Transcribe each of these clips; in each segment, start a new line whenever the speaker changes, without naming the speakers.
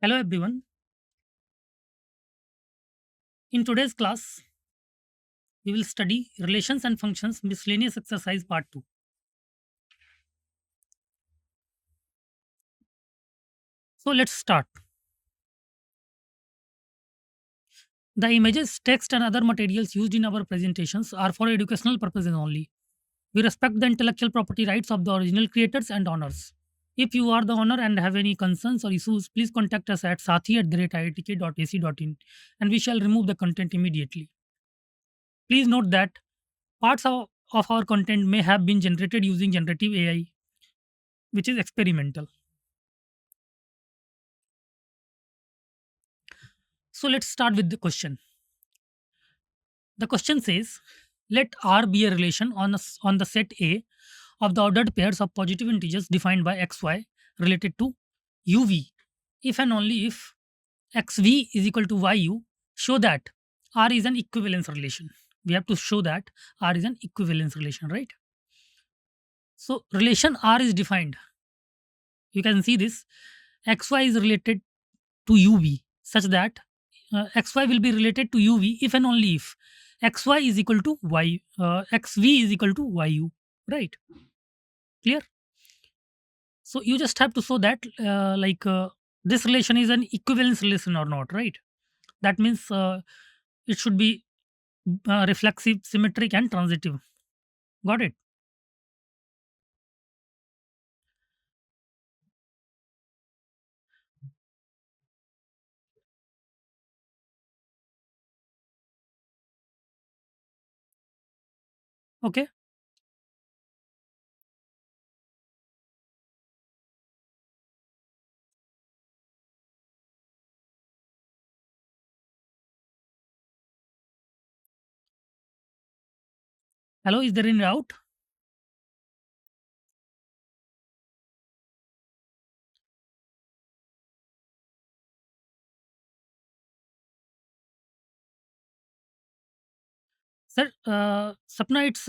Hello everyone. In today's class, we will study relations and functions miscellaneous exercise part 2. So let's start. The images, text and other materials used in our presentations are for educational purposes only. We respect the intellectual property rights of the original creators and owners. If you are the owner and have any concerns or issues, please contact us at sathi@iitk.ac.in and we shall remove the content immediately. Please note that parts of our content may have been generated using generative AI, which is experimental. So let's start with the question. The question says, let R be a relation on the set A of the ordered pairs of positive integers defined by xy related to uv. If and only if xv is equal to yu, show that R is an equivalence relation. We have to show that R is an equivalence relation, right? So relation R is defined. You can see this. Xy is related to uv such that xy will be related to uv if and only if xy is equal to xv is equal to yu, right? Clear? So you just have to show that this relation is an equivalence relation or not, right? That means it should be reflexive, symmetric and transitive. Got it? Okay. Hello, is there any doubt? Sir, Sapna, it's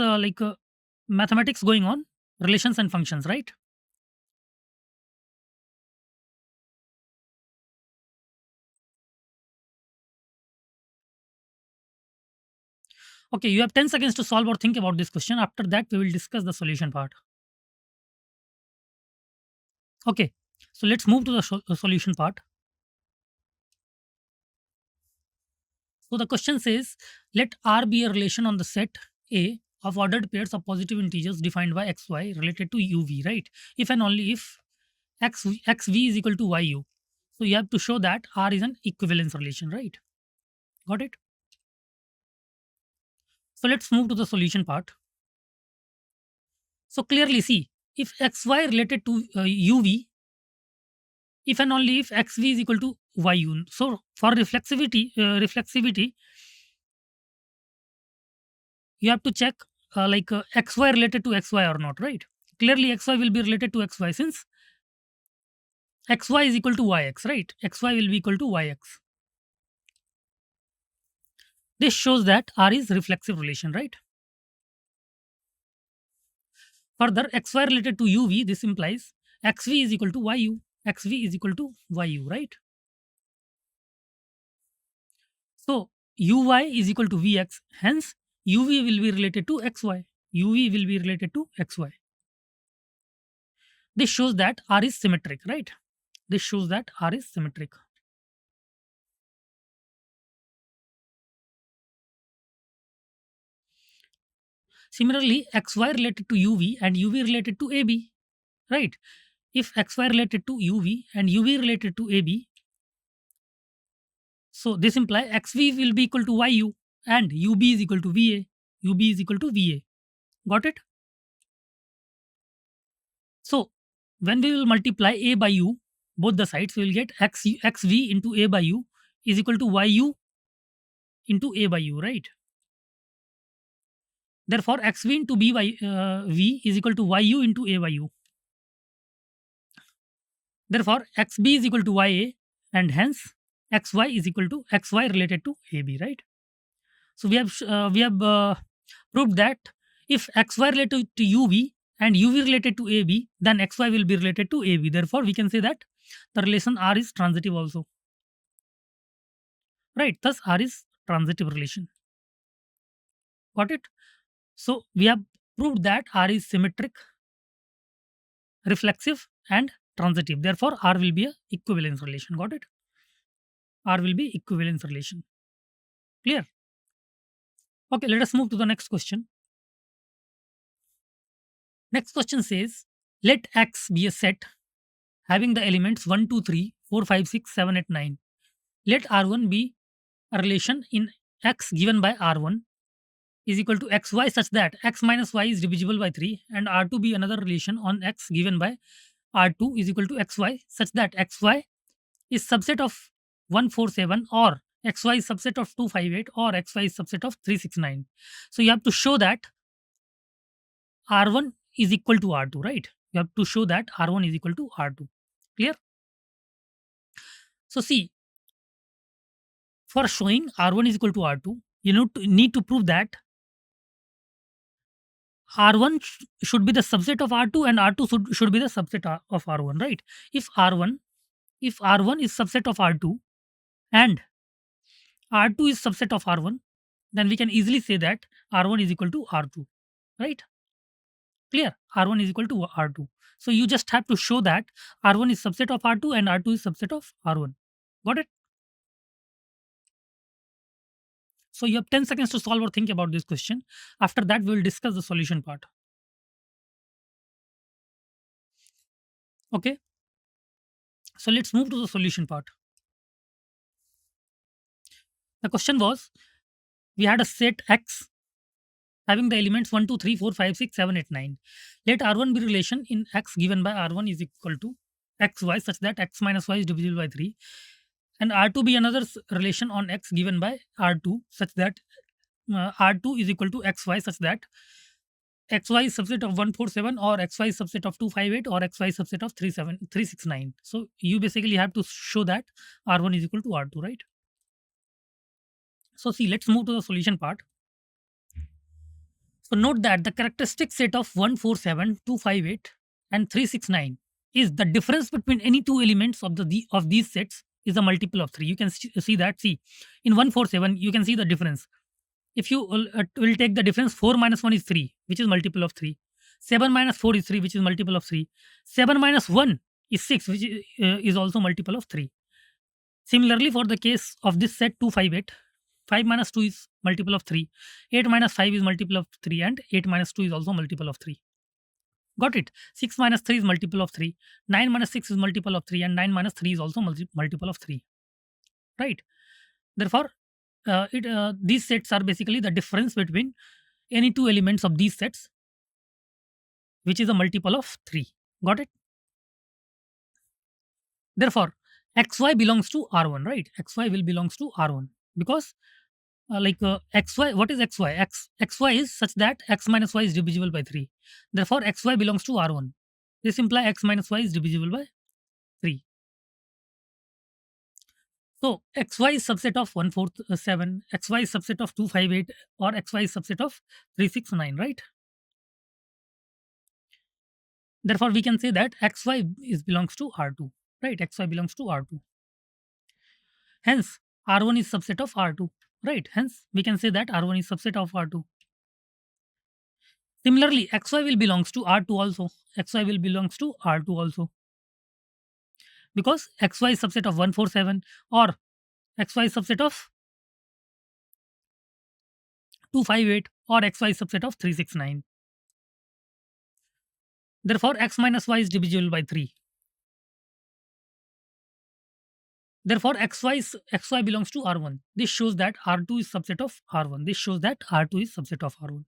mathematics going on, relations and functions, right? Okay, you have 10 seconds to solve or think about this question. After that, we will discuss the solution part. Okay, so let's move to the solution part. So the question says, let R be a relation on the set A of ordered pairs of positive integers defined by xy related to uv, right? If and only if xv is equal to yu. So you have to show that R is an equivalence relation, right? Got it? So let's move to the solution part. So clearly see, if xy related to uv, if and only if xv is equal to yu. So for reflexivity, you have to check xy related to xy or not, right? Clearly xy will be related to xy since xy is equal to yx, right? Xy will be equal to yx. This shows that R is reflexive relation, right? Further, xy related to uv, this implies xv is equal to yu. Xv is equal to yu, right? So uy is equal to vx. Hence, uv will be related to xy. uv will be related to xy. This shows that R is symmetric, right? This shows that R is symmetric. Similarly, xy related to uv and uv related to ab, right? If xy related to uv and uv related to ab, so this implies xv will be equal to yu and ub is equal to va. ub is equal to va. Got it? So when we will multiply a by u, both the sides, we will get xv into a by u is equal to yu into a by u, right? Therefore, xv into b by v is equal to yu into a by u. Therefore, xb is equal to ya and hence xy is equal to xy related to ab, right? So we have proved that if xy related to uv and u is related to AB, then xy will be related to AB. Therefore we can say that the relation R is transitive also, right? Thus R is transitive relation. Got it? So we have proved that R is symmetric, reflexive, and transitive. Therefore R will be a equivalence relation. Got it? R will be equivalence relation. Clear? Okay, let us move to the next question. Next question says, let X be a set having the elements 1, 2, 3, 4, 5, 6, 7, 8, 9. Let R1 be a relation in X given by R1 is equal to xy such that x minus y is divisible by 3, and R2 be another relation on X given by R2 is equal to xy such that xy is subset of 147, or xy is subset of 258, or xy is subset of 369. So you have to show that R1 is equal to R2, right? You have to show that R1 is equal to R2. Clear? So see, for showing R1 is equal to R2, you need to prove that R1 should be the subset of R2, and R2 should be the subset of R1, right? If R1 is subset of R2 and R2 is subset of R1, then we can easily say that R1 is equal to R2, right? Clear? R1 is equal to R2. So you just have to show that R1 is subset of R2 and R2 is subset of R1. Got it? So you have 10 seconds to solve or think about this question. After that, we will discuss the solution part. Okay. So let's move to the solution part. The question was, we had a set X having the elements 1, 2, 3, 4, 5, 6, 7, 8, 9. Let R1 be relation in X given by R1 is equal to xy such that x minus y is divisible by 3, and R2 be another relation on X given by R2 such that R2 is equal to xy such that xy is subset of 147, or xy is subset of 258, or xy is subset of 369. So you basically have to show that R1 is equal to R2, right? So see, let's move to the solution part. So note that the characteristic set of 147, 258, and 369 is the difference between any two elements of these sets is a multiple of 3. You can see that. See, in 147, you can see the difference. If you will take the difference, 4 minus 1 is 3, which is multiple of 3. 7 minus 4 is 3, which is multiple of 3. 7 minus 1 is 6, which is also multiple of 3. Similarly, for the case of this set 258, 5 minus 2 is multiple of 3. 8 minus 5 is multiple of 3, and 8 minus 2 is also multiple of 3. Got it? 6 minus 3 is multiple of 3. 9 minus 6 is multiple of 3, and 9 minus 3 is also multiple of 3. Right? Therefore, these sets are basically the difference between any two elements of these sets, which is a multiple of 3. Got it? Therefore, xy belongs to R1, right? Xy will belongs to R1 because xy, what is xy? Xy is such that x minus y is divisible by 3. Therefore, xy belongs to R1. This implies x minus y is divisible by 3. So xy is subset of 147, xy is subset of 258, or xy is subset of 369, right? Therefore, we can say that xy belongs to R2, right? Xy belongs to R2. Hence, R1 is subset of R2, right? Hence, we can say that R1 is subset of R2. Similarly, xy will belongs to R2 also. Xy will belongs to R2 also, because xy is subset of 147, or xy is subset of 258, or xy is subset of 369. Therefore, x minus y is divisible by 3. Therefore, xy belongs to R1. This shows that R2 is subset of R1. This shows that R2 is subset of R1.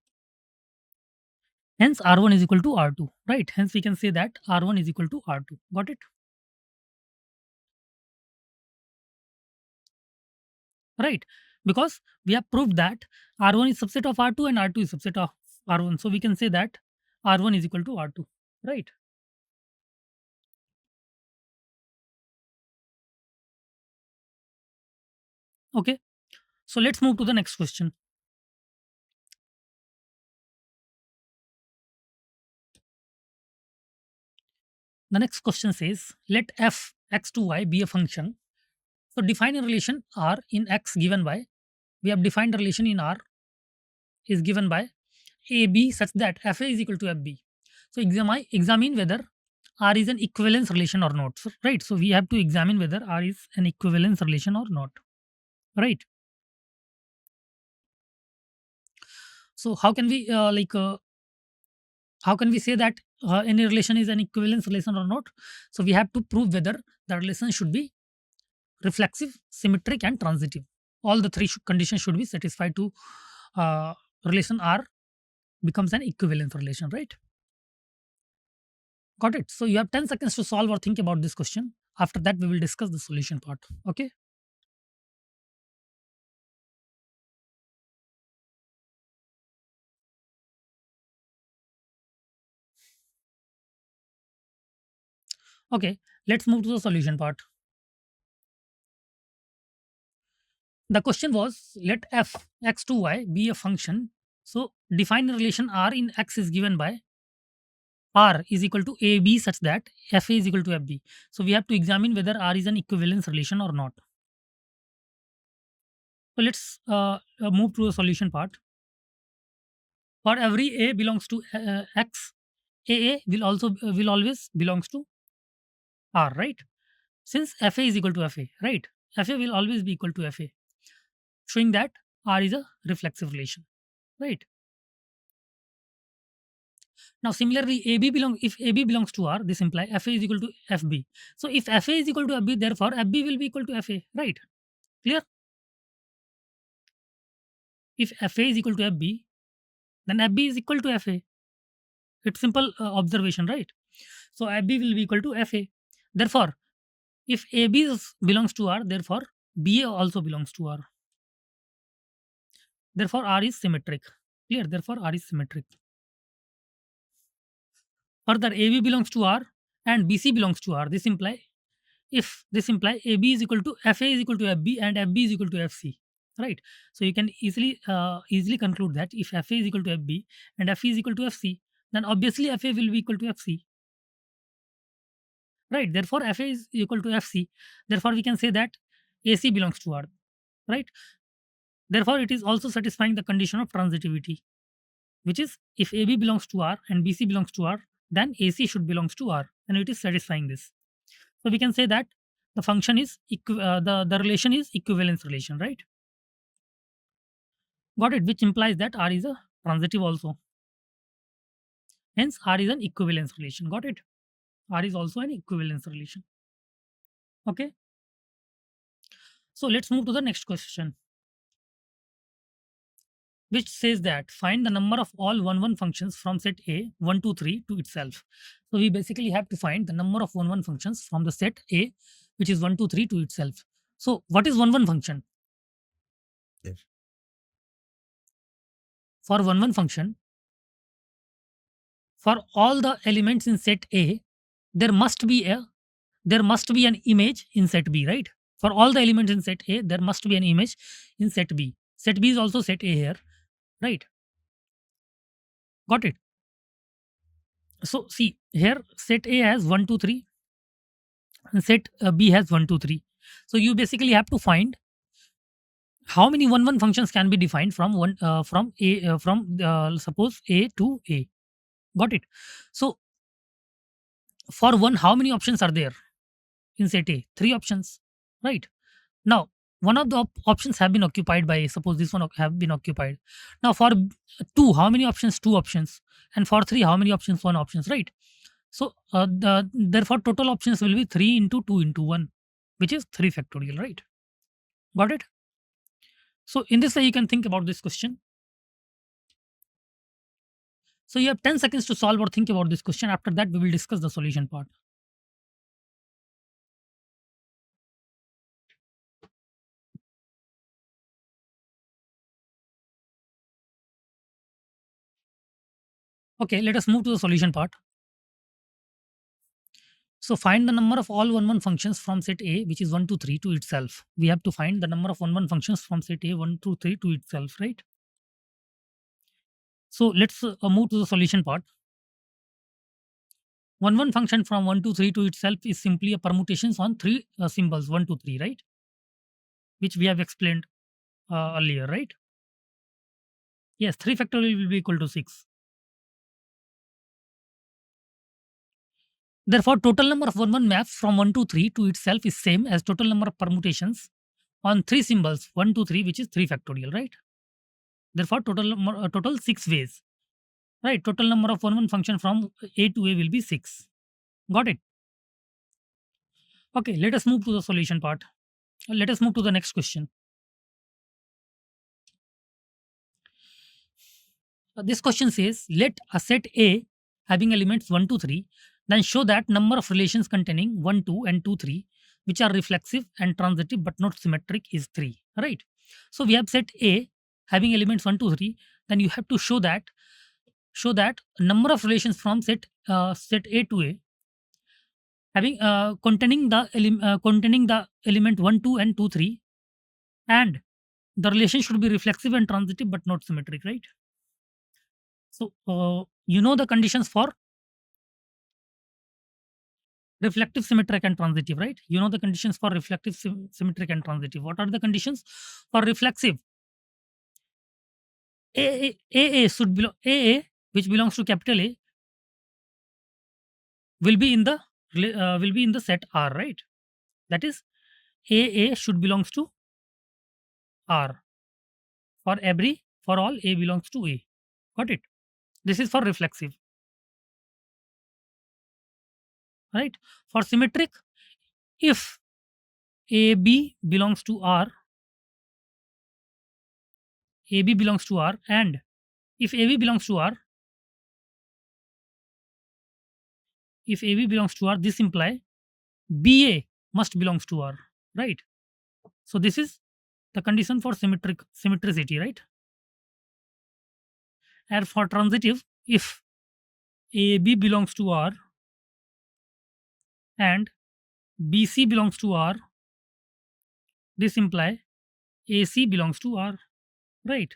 Hence, R1 is equal to R2, right? Hence, we can say that R1 is equal to R2. Got it? Right? Because we have proved that R1 is subset of R2 and R2 is subset of R1. So we can say that R1 is equal to R2. Right? Okay. So let's move to the next question. The next question says, let f x to y be a function. So define a relation R in X given by, we have defined a relation in R is given by AB such that FA is equal to FB. So examine whether R is an equivalence relation or not. So, right. So we have to examine whether R is an equivalence relation or not. Right. So how can we say that any relation is an equivalence relation or not? So we have to prove whether the relation should be reflexive, symmetric, and transitive. All the three conditions should be satisfied to uh, relation R becomes an equivalence relation, right? Got it. So you have 10 seconds to solve or think about this question. After that, we will discuss the solution part. Okay. Okay. Let's move to the solution part. The question was, let f x to y be a function. So define the relation R in X is given by R is equal to AB such that FA is equal to FB. So we have to examine whether R is an equivalence relation or not. So let's move to the solution part. For every A belongs to X, AA will always belongs to R, right? Since FA is equal to FA, right? FA will always be equal to FA, showing that R is a reflexive relation, right? Now, similarly, if AB belongs to R, this implies FA is equal to FB. So, if FA is equal to FB, therefore FB will be equal to FA, right? Clear? If FA is equal to FB, then FB is equal to FA. It's simple observation, right? So, FB will be equal to FA. Therefore, if belongs to R, therefore BA also belongs to R. Therefore, R is symmetric. Clear? Therefore, R is symmetric. Further, AB belongs to R and BC belongs to R. This imply AB is equal to FA is equal to FB and FB is equal to FC. Right. So you can easily conclude that if FA is equal to FB and FE is equal to FC, then obviously FA will be equal to FC. Right. Therefore, FA is equal to FC. Therefore, we can say that AC belongs to R. Right. Therefore, it is also satisfying the condition of transitivity, which is if AB belongs to R and BC belongs to R, then AC should belongs to R, and it is satisfying this. So we can say that the function is the relation is equivalence relation, right? Got it? Which implies that R is a transitive also. Hence, R is an equivalence relation. Got it? R is also an equivalence relation. Okay. So let's move to the next question, which says that find the number of all 1 functions from set A 1, 2, 3 to itself. So we basically have to find the number of 1 functions from the set A, which is 1, 2, 3 to itself. So what is 1 function? Yes. For 1 function, for all the elements in set A, there must be an image in set B, right? For all the elements in set A, there must be an image in set B. Set B is also set A here, right? Got it? So see here, set A has 1, 2, 3, and set B has 1, 2, 3. So you basically have to find how many 1 functions can be defined from suppose A to A. Got it? So for 1, how many options are there in set A? 3 options, right? Now, one of the options have been occupied by, suppose this one have been occupied. Now, for 2, how many options? 2 options. And for 3, how many options? 1 options, right? So, therefore, total options will be 3 into 2 into 1, which is 3 factorial, right? Got it? So, in this way, you can think about this question. So, you have 10 seconds to solve or think about this question. After that, we will discuss the solution part. Okay, let us move to the solution part. So find the number of all 1 functions from set A, which is 1 to 3 to itself. We have to find the number of 1 functions from set A 1 to 3 to itself, right? So let's move to the solution part. 1 function from 1 to 3 to itself is simply a permutations on three symbols 1 to 3, right? Which we have explained earlier, right? Yes, 3 factorial will be equal to 6. Therefore, total number of 1 maps from 1 to 3 to itself is same as total number of permutations on three symbols 1 to 3, which is 3 factorial, right? Therefore, total 6 ways, right? Total number of 1 function from A to A will be 6. Got it? Okay, let us move to the solution part. Let us move to the next question. This question says, let a set A having elements 1 to 3, then show that number of relations containing 1, 2, and 2, 3, which are reflexive and transitive but not symmetric, is 3. Right? So we have set A having elements 1, 2, 3. Then you have to show that number of relations from set A to A having containing the element 1, 2, and 2, 3, and the relation should be reflexive and transitive but not symmetric, right? So you know the conditions for reflective, symmetric, and transitive, right? You know the conditions for reflective, symmetric, and transitive. What are the conditions for reflexive? AA should belong AA, which belongs to capital A, will be in the set R, right? That is, AA should belongs to R. For all A belongs to A. Got it? This is for reflexive, right? For symmetric, if AB belongs to R, AB belongs to R, and if AB belongs to R, if AB belongs to R, this imply BA must belongs to R, right? So this is the condition for symmetricity, right? And for transitive, if AB belongs to R and BC belongs to R, this imply AC belongs to R, right?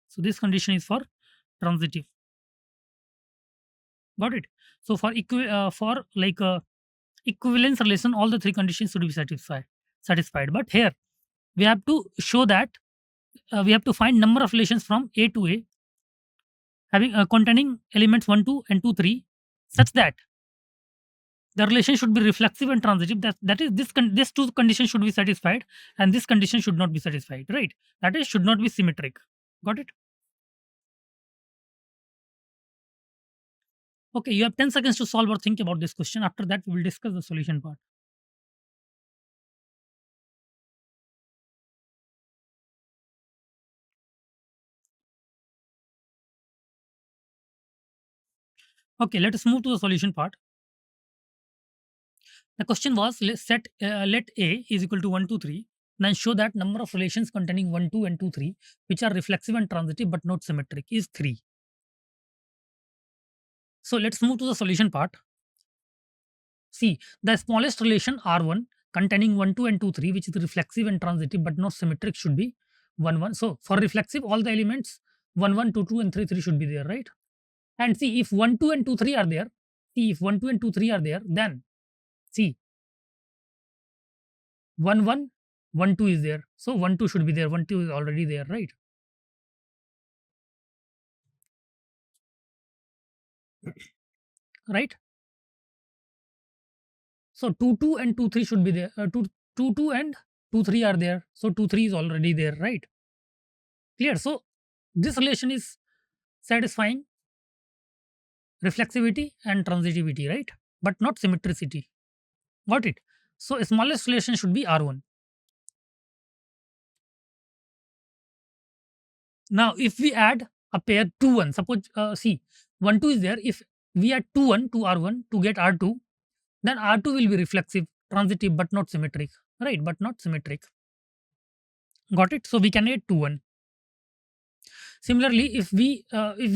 So this condition is for transitive. Got it? So for equivalence relation, all the three conditions should be satisfied. But here we have to show that we have to find number of relations from A to A having containing elements 1, 2, and 2, 3, such that the relation should be reflexive and transitive. That is, this two conditions should be satisfied, and this condition should not be satisfied, right? That is, should not be symmetric. Got it? Okay, you have 10 seconds to solve or think about this question. After that, we will discuss the solution part. Okay, let us move to the solution part. The question was, let A is equal to 1, 2, 3. Then show that number of relations containing 1, 2, and 2, 3, which are reflexive and transitive but not symmetric, is 3. So let's move to the solution part. See, the smallest relation R1 containing 1, 2, and 2, 3, which is reflexive and transitive but not symmetric, should be 1, 1. So for reflexive, all the elements 1, 1, 2, 2, and 3, 3 should be there, right? And see, if 1, 2, and 2, 3 are there, if 1, 2, and 2, 3 are there, then see, 1, 1, 1, 2 is there. So 1, 2 should be there. 1, 2 is already there, right? Right? So 2, 2, and 2, 3 should be there. 2, 2, and 2, 3 are there. So 2, 3 is already there, right? Clear? So this relation is satisfying reflexivity and transitivity, right? But not symmetricity. Got it? So smallest relation should be R1. Now, if we add a pair 2, 1, suppose, see, 1, 2 is there. If we add 2, 1 to R1 to get R2, then R2 will be reflexive, transitive, but not symmetric, right? But not symmetric. Got it? So we can add 2, 1. Similarly, if we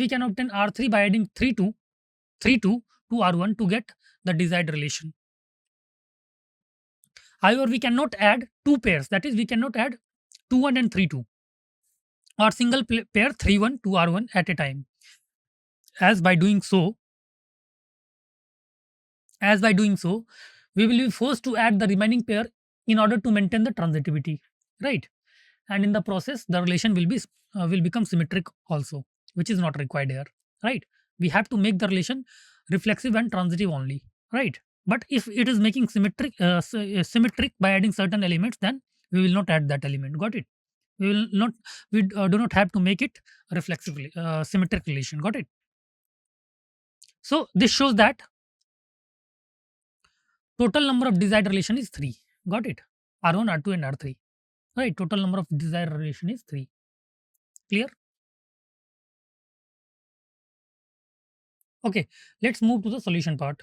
can obtain R3 by adding 3, 2 to R1 to get the desired relation. However, we cannot add two pairs. That is, we cannot add 2, 1 and 3, 2, or single pair 3, 1 to R1 at a time. As by doing so, as by doing so, we will be forced to add the remaining pair in order to maintain the transitivity, right? And in the process, the relation will become symmetric also, which is not required here, right? We have to make the relation reflexive and transitive only, right? But if it is making symmetric by adding certain elements, then we will not add that element. Got it? We will not. We do not have to make it reflexively symmetric relation. Got it? So this shows that total number of desired relation is 3. Got it? R1, R2, and R3. Right? Total number of desired relation is 3. Clear? Okay. Let's move to the solution part.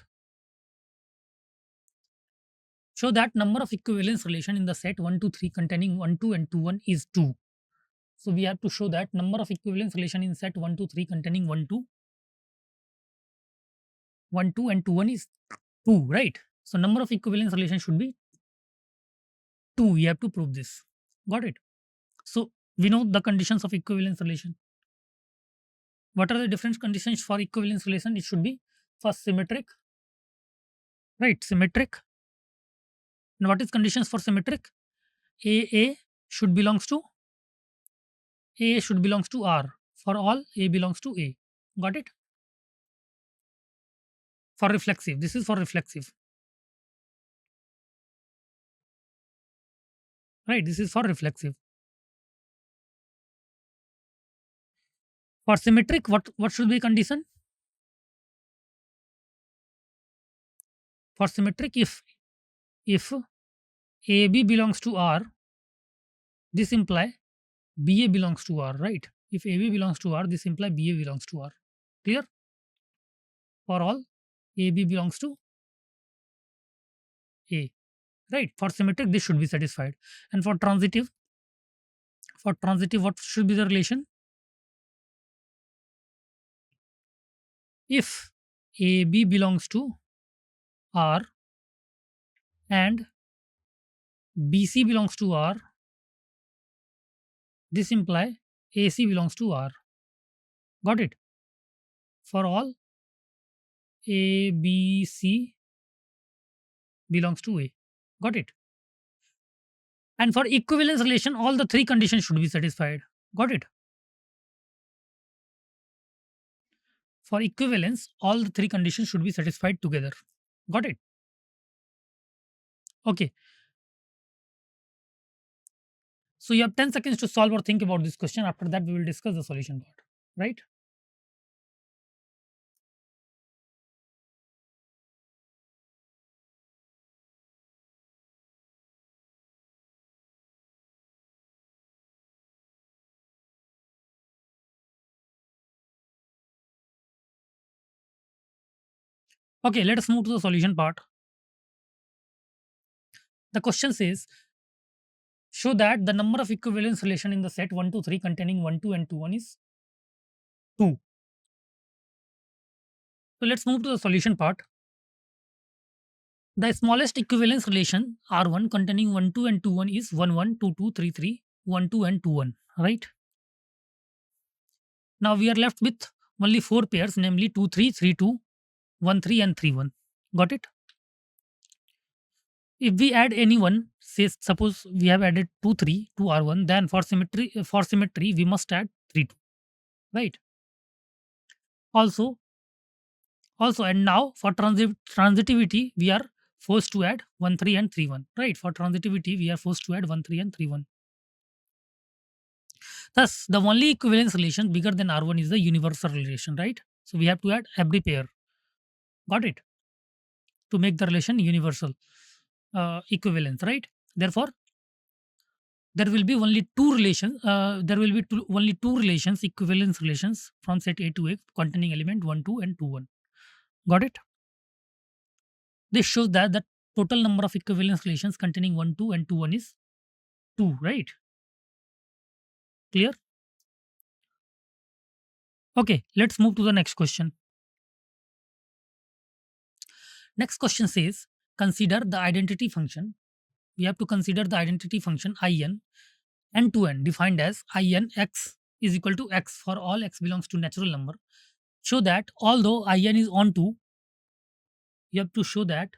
Show that number of equivalence relation in the set 1, 2, 3 containing 1, 2, and 2, 1 is 2. So we have to show that number of equivalence relation in set 1, 2, 3 containing 1, 2, 1, 2, and 2, 1 is 2, right? So number of equivalence relation should be 2. We have to prove this. Got it? So we know the conditions of equivalence relation. What are the different conditions for equivalence relation? It should be first symmetric, right? Symmetric. And what is conditions for symmetric? A should belongs to A should belongs to R. For all A belongs to A. Got it? For reflexive. This is for reflexive. Right? This is for reflexive. For symmetric, what should be condition? For symmetric, if AB belongs to R, this imply BA belongs to R, right? If AB belongs to R, this imply BA belongs to R. Clear? For all AB belongs to A. Right? For symmetric, this should be satisfied. And for transitive, what should be the relation? If AB belongs to R and BC belongs to R, this imply AC belongs to R. Got it? For all ABC belongs to A. Got it? And for equivalence relation, all the three conditions should be satisfied. Got it? For equivalence, all the three conditions should be satisfied together. Got it? Okay. So you have 10 seconds to solve or think about this question. After that, we will discuss the solution part. Right? Okay, let us move to the solution part. The question says, show that the number of equivalence relation in the set 1, 2, 3 containing 1, 2, and 2, 1 is 2. So let's move to the solution part. The smallest equivalence relation R1 containing 1, 2, and 2, 1 is 1, 1, 2, 2, 3, 3, 1, 2, and 2, 1. Right? Now we are left with only 4 pairs, namely 2, 3, 3, 2, 1, 3, and 3, 1. Got it? If we add any one, say suppose we have added 2, 3 to R1, then for symmetry we must add 3, 2. Right? Also, and now for transitivity we are forced to add 1, 3, and 3, 1. Right? For transitivity we are forced to add 1, 3, and 3, 1. Thus, the only equivalence relation bigger than R1 is the universal relation, right? So we have to add every pair. Got it? To make the relation universal equivalence, right? Therefore, there will be only two relations. Only two relations, equivalence relations from set A to A containing element 1, 2, and 2, 1. Got it? This shows that the total number of equivalence relations containing 1, 2, and 2, 1 is 2, right? Clear? Okay, let's move to the next question. Next question says, consider the identity function. We have to consider the identity function in n to n defined as in x is equal to x for all x belongs to natural number. Show that although in is onto, you have to show that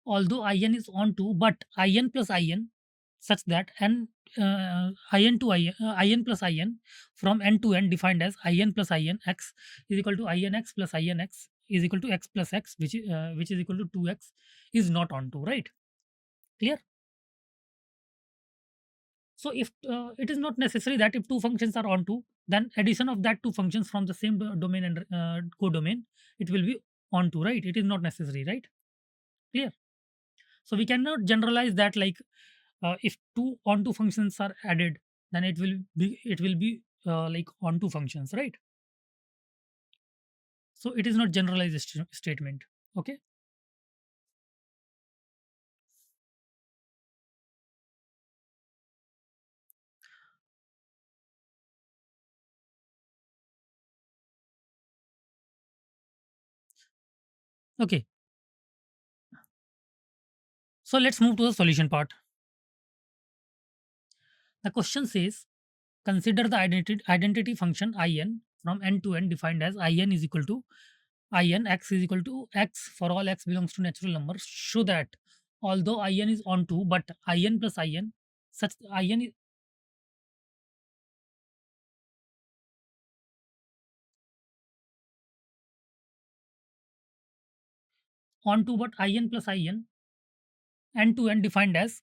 although in is onto, but in plus in such that n in to in plus in from n to n defined as in plus in x is equal to in x plus in x is equal to x plus x, which is equal to 2x, is not onto, right? Clear? So if it is not necessary that if two functions are onto, then addition of that two functions from the same domain and codomain, it will be onto, right? It is not necessary, right? Clear? So we cannot generalize that like if two onto functions are added, then it will be like onto functions, right? So it is not generalized statement. Okay. Okay. So let's move to the solution part. The question says consider the identity function in from n to n defined as in is equal to in x is equal to x for all x belongs to natural numbers. Show that although in is onto, but in plus in such in is onto, but in plus in n to n defined as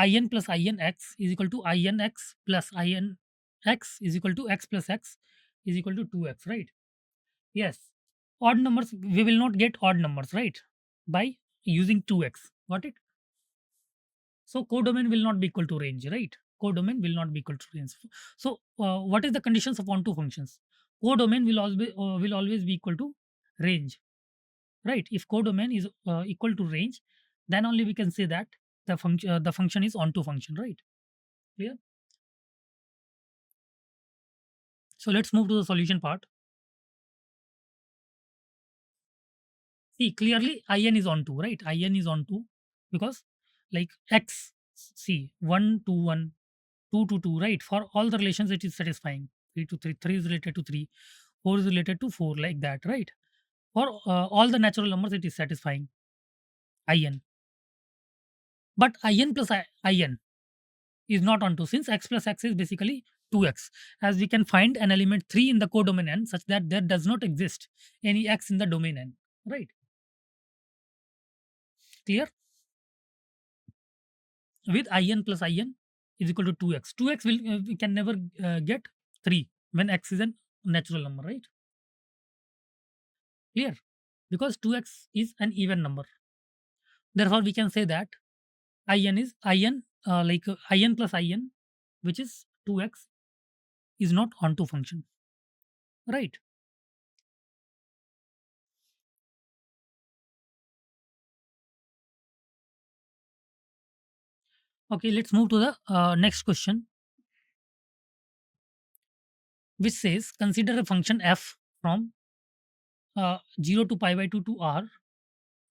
in plus in x is equal to in x plus in x is equal to x plus x is equal to 2x, right? Yes. Odd numbers, we will not get odd numbers, right? By using 2x. Got it? So codomain will not be equal to range, right? Codomain will not be equal to range. So what is the conditions of onto functions? Codomain will always be equal to range, right? If codomain is equal to range, then only we can say that the function is onto function, right? Clear? So let's move to the solution part. See, clearly in is onto, right? In is onto because like x, see, 1 to 1, 2 to 2, right? For all the relations, it is satisfying. 3 to 3, 3 is related to 3, 4 is related to 4, like that, right? For all the natural numbers, it is satisfying in. But in plus in is not onto since x plus x is basically 2x, as we can find an element 3 in the codomain n such that there does not exist any x in the domain n, right? Clear? With in plus in is equal to 2x. 2x will we can never get 3 when x is a natural number, right? Clear? Because 2x is an even number. Therefore, we can say that in is in plus in, which is 2x, is not onto function, right? Okay, let's move to the next question, which says consider a function f from 0 to pi by 2 to r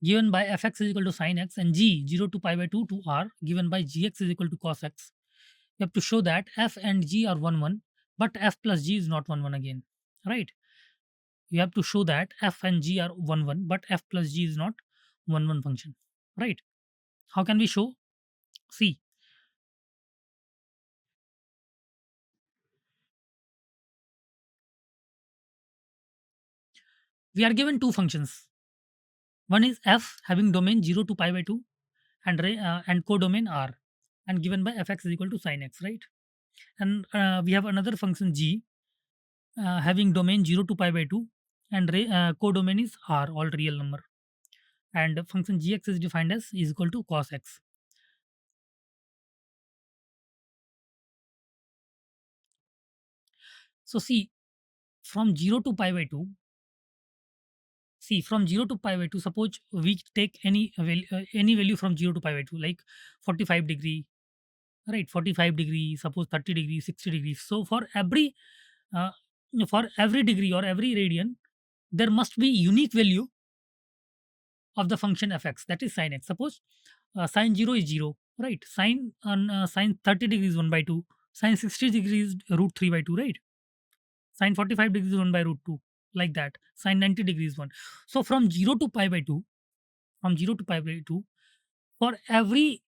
given by fx is equal to sin x, and g 0 to pi by 2 to r given by gx is equal to cos x. You have to show that f and g are 1 1, but f plus g is not 1 1 again, right? You have to show that f and g are 1 1, but f plus g is not 1 1 function, right? How can we show? See, we are given two functions. One is f having domain 0 to pi by 2 and codomain r, and given by fx is equal to sin x, right? And we have another function g having domain 0 to pi by 2 and codomain is r, all real number, and function gx is defined as is equal to cos x. So see, from 0 to pi by 2, see, from 0 to pi by 2, suppose we take any value from 0 to pi by 2, like 45 degree, right? 45 degree, suppose 30 degree, 60 degrees. So uh, for every degree or every radian, there must be unique value of the function fx, that is sin x. Suppose sine 0 is 0, right? Sine 30 degrees 1 by 2, sine 60 degrees root 3 by 2, right? Sine 45 degrees 1 by root 2. like that. Sine 90 degrees 1. So from 0 to pi by 2, from 0 to pi by 2, for every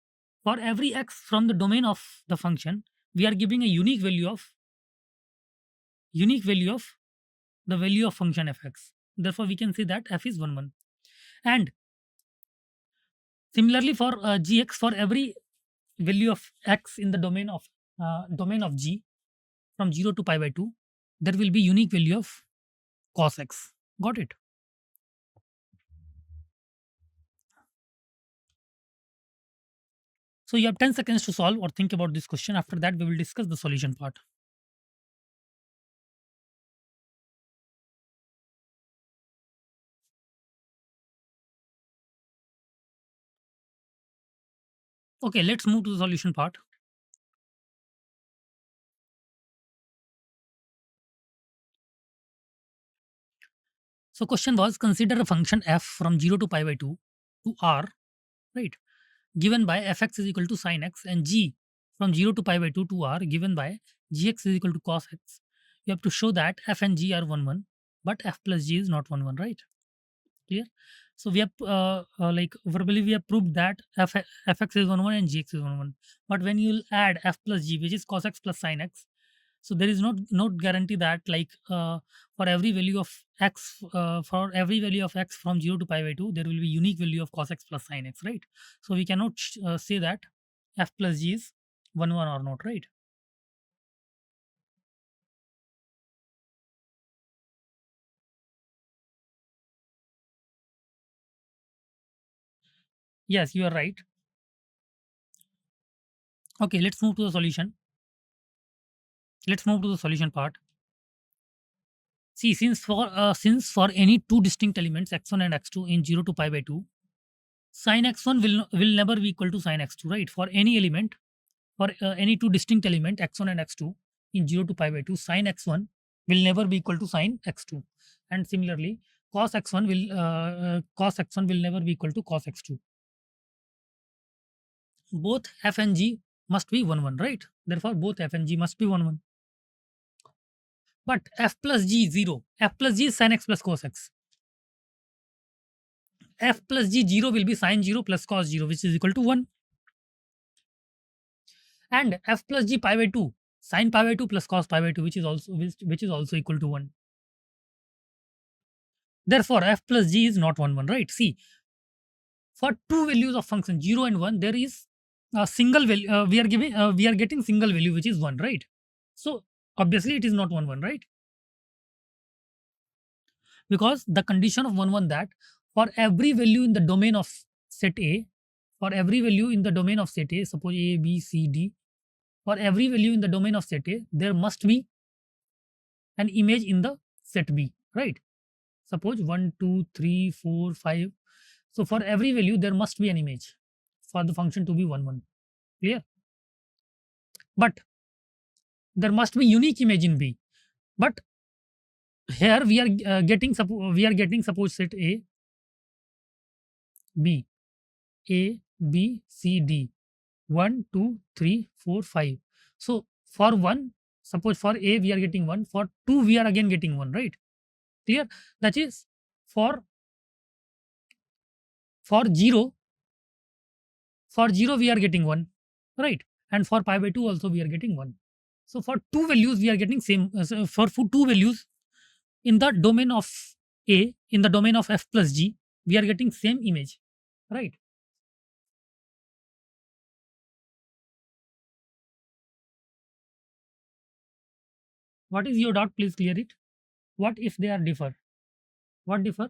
x from the domain of the function, we are giving a unique value of the value of function fx. Therefore, we can say that f is 1 1. And similarly for gx, for every value of x in the domain of g from 0 to pi by 2, there will be unique value of cos x. Got it? So you have 10 seconds to solve or think about this question. After that, we will discuss the solution part. Okay, let's move to the solution part. So question was, consider a function f from 0 to pi by 2 to r, right? Given by fx is equal to sin x, and g from 0 to pi by 2 to r given by gx is equal to cos x. You have to show that f and g are 1 1, but f plus g is not 1 1, right? Clear? So we have like verbally we have proved that fx is 1 1 and gx is 1 1. But when you add f plus g, which is cos x plus sin x, so there is not guarantee that like for every value of x from 0 to pi by 2, there will be unique value of cos x plus sin x, right? So we cannot say that f plus g is 1 1 or not, right? Yes, you are right. Okay, let's move to the solution. Let's move to the solution part. See, since for any two distinct elements x1 and x2 in 0 to pi by 2, sin x1 will never be equal to sin x2, right? For any element, for any two distinct element x1 and x2 in 0 to pi by 2, sin x1 will never be equal to sin x2, and similarly cos x1 will never be equal to cos x2. Both f and g must be 1 1, right? Therefore both f and g must be 1 1. But f plus g 0, f plus g is sin x plus cos x. F plus g 0 will be sin 0 plus cos 0, which is equal to 1. And f plus g pi by 2, sin pi by 2 plus cos pi by 2, which is also equal to 1. Therefore f plus g is not 1 1, right? See, for two values of function 0 and 1, there is a single value, we are getting single value, which is 1, right? So obviously it is not 1 1, right? Because the condition of 1 1 that for every value in the domain of set A, for every value in the domain of set A, suppose A, B, C, D, for every value in the domain of set A, there must be an image in the set B, right? Suppose 1, 2, 3, 4, 5. So for every value, there must be an image for the function to be 1 1. Clear? But there must be unique image in B. But here we are getting suppose set A, B, A, B, C, D, 1, 2, 3, 4, 5. So for 1, suppose for A we are getting 1, for 2 we are again getting 1, right? Clear? That is for 0, we are getting 1, right? And for pi by 2 also we are getting 1. So for two values we are getting same, so for two values in the domain of A, in the domain of f plus g, we are getting same image, right? What is your doubt? Please clear it. What if they are differ? What differ?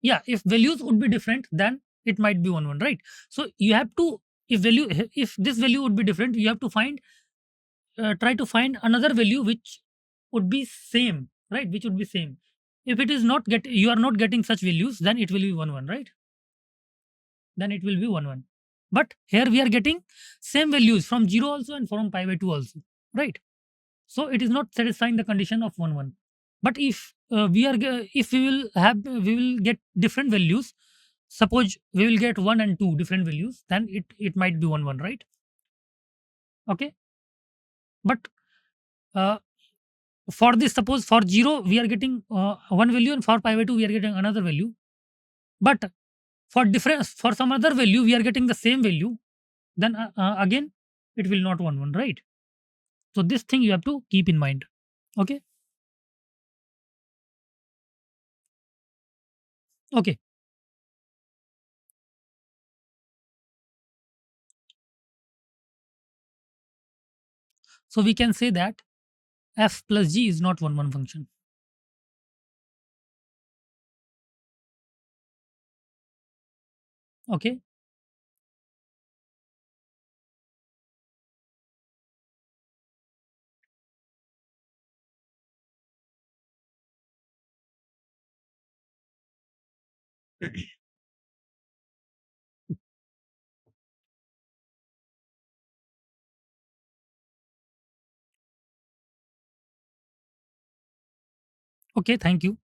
Yeah, if values would be different, then it might be 1 1, right? So you have to, if this value would be different, you have to try to find another value which would be same, right? Which would be same. If it is not you are not getting such values, then it will be 1 1, right? Then it will be 1 1. But here we are getting same values from 0 also and from pi by 2 also, right? So it is not satisfying the condition of 1 1. But if we will get different values. Suppose we will get 1 and 2 different values, then it might be 1 1, right? Okay, but uh, for this, suppose for 0 we are getting one value, and for pi by 2 we are getting another value, but for difference, for some other value we are getting the same value, then again it will not 1 1, right? So this thing you have to keep in mind. Okay. Okay, so we can say that f plus g is not 1 1 function. Okay. Okay, thank you.